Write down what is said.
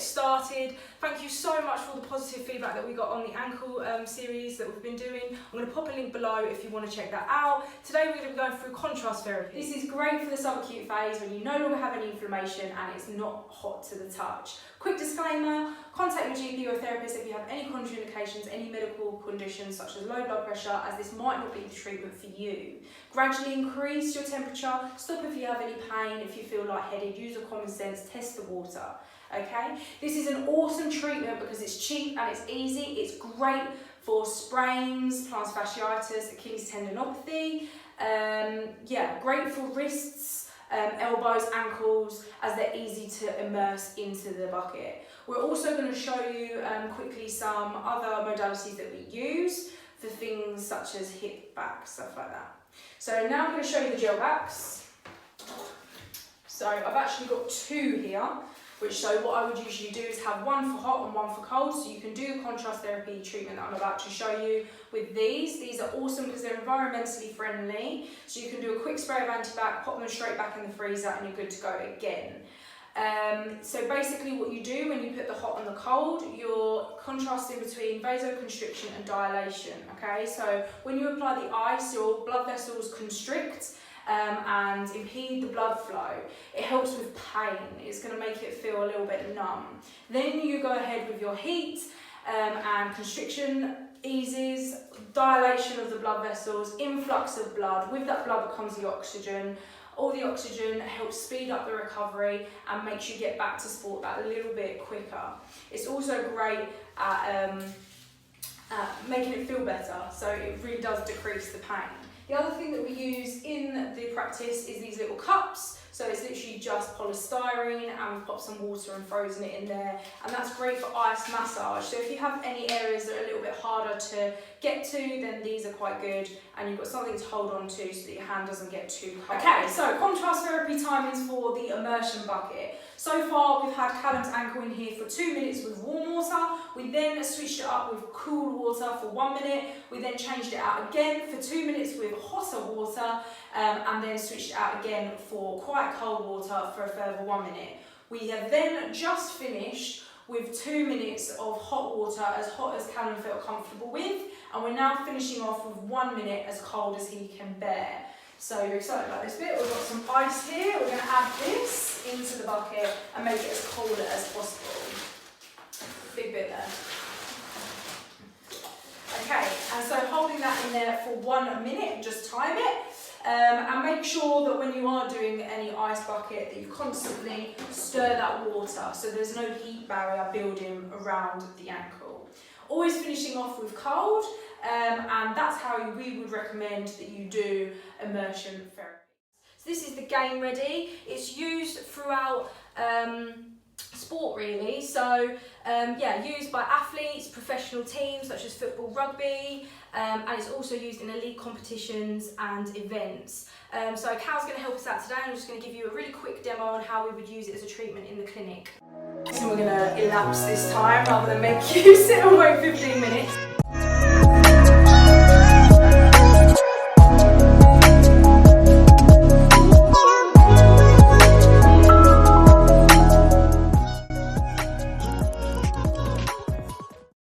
started. Thank you so much for all the positive feedback that we got on the ankle series that we've been doing. I'm going to pop a link below if you want to check that out. Today we're going to be going through contrast therapy. This is great for the subacute phase when you no longer have any inflammation and it's not hot to the touch. Quick disclaimer, contact your GP or therapist if you have any contraindications, any medical conditions such as low blood pressure, as this might not be the treatment for you. Gradually increase your temperature, stop if you have any pain, if you feel lightheaded, use your common sense, test the water. Okay, this is an awesome treatment because it's cheap and it's easy. It's great for sprains, plantar fasciitis, Achilles tendinopathy. Yeah, great for wrists, elbows, ankles, as they're easy to immerse into the bucket. We're also going to show you quickly some other modalities that we use for things such as hip, back, stuff like that. So now I'm going to show you the gel backs. So I've actually got two here. So what I would usually do is have one for hot and one for cold, so you can do the contrast therapy treatment that I'm about to show you with these. These are awesome because they're environmentally friendly, so you can do a quick spray of antibac, pop them straight back in the freezer and you're good to go again. So basically what you do when you put the hot and the cold, you're contrasting between vasoconstriction and dilation, okay? So when you apply the ice, your blood vessels constrict and impede the blood flow. It helps with pain. It's going to make it feel a little bit numb. Then you go ahead with your heat and constriction eases, dilation of the blood vessels, influx of blood. With that blood comes the oxygen. All the oxygen helps speed up the recovery and makes you get back to sport that little bit quicker. It's also great at making it feel better, so it really does decrease the pain. The other thing that we use in the practice is these little cups. So it's literally just polystyrene and we've popped some water and frozen it in there. And that's great for ice massage. So if you have any areas that are a little bit harder to get to, then these are quite good. And you've got something to hold on to so that your hand doesn't get too cold. Okay, so contrast therapy timings for the immersion bucket. So far we've had Callum's ankle in here for 2 minutes with warm water. We then switched it up with cool water for 1 minute. We then changed it out again for 2 minutes with hotter water and then switched it out again for quite cold water for a further 1 minute. We have then just finished with 2 minutes of hot water, as hot as Callum felt comfortable with, and we're now finishing off with 1 minute as cold as he can bear. So you're excited about this bit. We've got some ice here. We're going to add this into the bucket and make it as cold as possible. Big bit there. Okay, and so holding that in there for 1 minute, just time it. And make sure that when you are doing any ice bucket that you constantly stir that water so there's no heat barrier building around the ankle. Always finishing off with cold, and that's how we would recommend that you do immersion therapy. So this is the Game Ready. It's used throughout sport really, so yeah, used by athletes, professional teams such as football, rugby, and it's also used in elite competitions and events. So Cal's going to help us out today, and I'm just going to give you a really quick demo on how we would use it as a treatment in the clinic. So we're going to elapse this time rather than make you sit and wait 15 minutes.